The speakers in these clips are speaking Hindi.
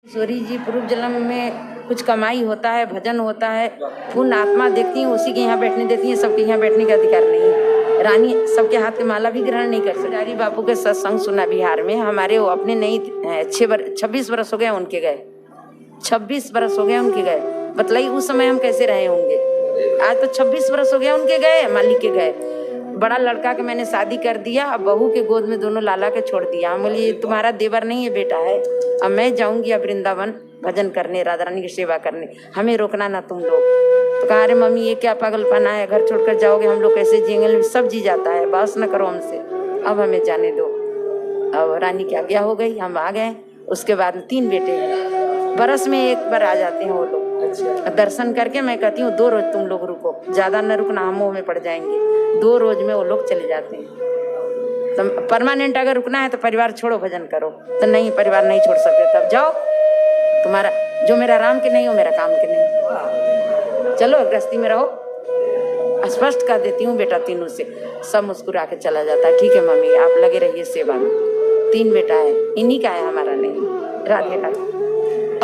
ईश्वरी जी पूर्व जन्म में कुछ कमाई होता है, भजन होता है, पूर्ण आत्मा देखती है, उसी के यहाँ बैठने देती है, सबके यहाँ बैठने का अधिकार नहीं है। रानी सबके हाथ के माला भी ग्रहण नहीं कर सकती। पुजारी बापू के सत्संग सुना बिहार में, हमारे वो अपने नहीं 26 वर्ष हो गए उनके गए, 26 वर्ष हो गए उनके गए। बतलाई उस समय हम कैसे रहे होंगे। आज तो 26 वर्ष हो गया उनके गए, मालिक के गए। बड़ा लड़का के मैंने शादी कर दिया, अब बहू के गोद में दोनों लाला के छोड़ दिया। हम बोली तुम्हारा देवर नहीं है बेटा है, अब मैं जाऊंगी अब वृंदावन भजन करने, राधा रानी की सेवा करने, हमें रोकना ना तुम लोग। तो कहा अरे मम्मी ये क्या पागलपना है, घर छोड़कर जाओगे, हम लोग कैसे जिएंगे, सब जी जाता है, बस न करो हमसे, अब हमें जाने दो। अब रानी की आज्ञा हो गई, हम आ गए। उसके बाद 3 बेटे हैं, बरस में एक बार आ जाते हैं वो लोग। दर्शन करके मैं कहती हूँ 2 रोज तुम लोग रुको, ज्यादा न रुकना, हम मुंह में पड़ जाएंगे। 2 रोज में वो लोग चले जाते हैं। तो परमानेंट अगर रुकना है तो परिवार छोड़ो भजन करो, तो नहीं परिवार नहीं छोड़ सकते, तब जाओ, तुम्हारा जो मेरा राम के नहीं हो मेरा काम के नहीं, चलो गृहस्थी में रहो। स्पष्ट कर देती हूँ बेटा तीनों से, सब मुस्कुरा के चला जाता है। ठीक है मम्मी आप लगे रहिए सेवा में। 3 बेटा है, इन्हीं का है, हमारा नहीं। राधे राधे।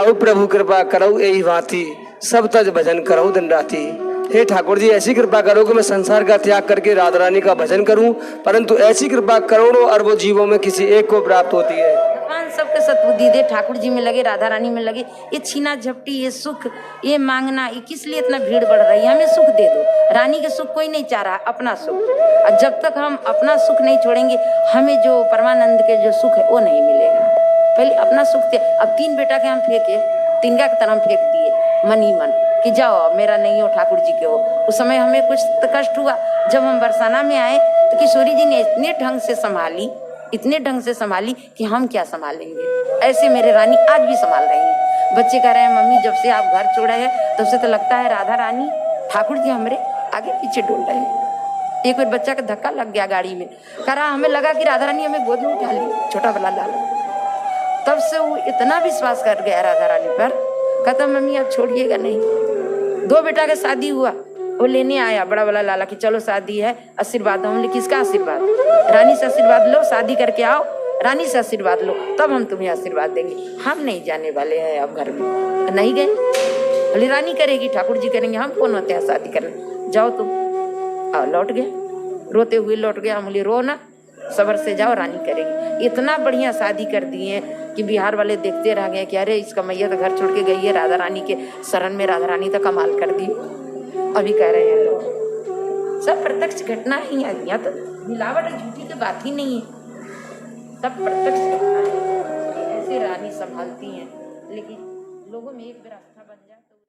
औ प्रभु कृपा करो यही भांति, सब तज भजन करो दिन राती। हे ठाकुर जी ऐसी कृपा करो कि मैं संसार का त्याग करके राधा रानी का भजन करूं, परंतु ऐसी कृपा करोड़ों अरबों जीवों में किसी एक को प्राप्त होती है। भगवान सबके सद्बुद्धि दे, ठाकुर जी में लगे, राधा रानी में लगे। ये छीना झपटी, ये सुख, ये मांगना, ये किस लिए इतना भीड़ बढ़ रही है। हमें सुख दे दो, रानी के सुख कोई नहीं चाह रहा, अपना सुख। और जब तक हम अपना सुख नहीं छोड़ेंगे, हमें जो परमानंद के जो सुख है वो नहीं मिलेगा। पहले अपना सुख थे। अब 3 बेटा के हम फेंके, 3 का तरह फेंक दिए मन ही मन कि जाओ मेरा नहीं हो ठाकुर जी के हो। उस समय हमें कुछ तो कष्ट हुआ। जब हम बरसाना में आए तो किशोरी जी ने इतने ढंग से संभाली, इतने ढंग से संभाली कि हम क्या संभालेंगे। ऐसे मेरे रानी आज भी संभाल रही है। बच्चे कह रहे हैं मम्मी जब से आप घर छोड़े हैं तब से तो लगता है राधा रानी ठाकुर जी हमारे आगे पीछे डोल रहे हैं। एक बार बच्चा का धक्का लग गया गाड़ी में, कह रहा हमें लगा कि राधा रानी हमें गोद में उठा ली, छोटा वाला लाला। तब से वो इतना विश्वास कर गया राधा रानी पर, कहता मम्मी आप छोड़िएगा नहीं। 2 बेटा का शादी हुआ, वो लेने आया बड़ा वाला लाला कि चलो शादी है आशीर्वाद दो। हमने किसका आशीर्वाद, रानी से आशीर्वाद लो, शादी करके आओ, रानी से आशीर्वाद लो, तब हम तुम्हें आशीर्वाद देंगे। हम नहीं जाने वाले हैं अब घर में, नहीं गए। बोले रानी करेगी, ठाकुर जी करेंगे, हम कौन होते हैं शादी करने, जाओ तुम। आओ, लौट गए, रोते हुए लौट गया। हम बोले रो ना, सबर से जाओ, रानी करेगी। इतना बढ़िया शादी कर दिए कि बिहार वाले देखते रह गए कि अरे इसका मैया तो घर छोड़ के गई है, राधा रानी के शरण में राधा रानी तो कमाल कर दी। अभी कह रहे हैं लोग, सब प्रत्यक्ष घटना ही है, यहाँ तो मिलावट झूठी की बात ही नहीं है, सब प्रत्यक्ष घटना है। ऐसे रानी संभालती हैं, लेकिन लोगों में एक व्यवस्था बन जाए।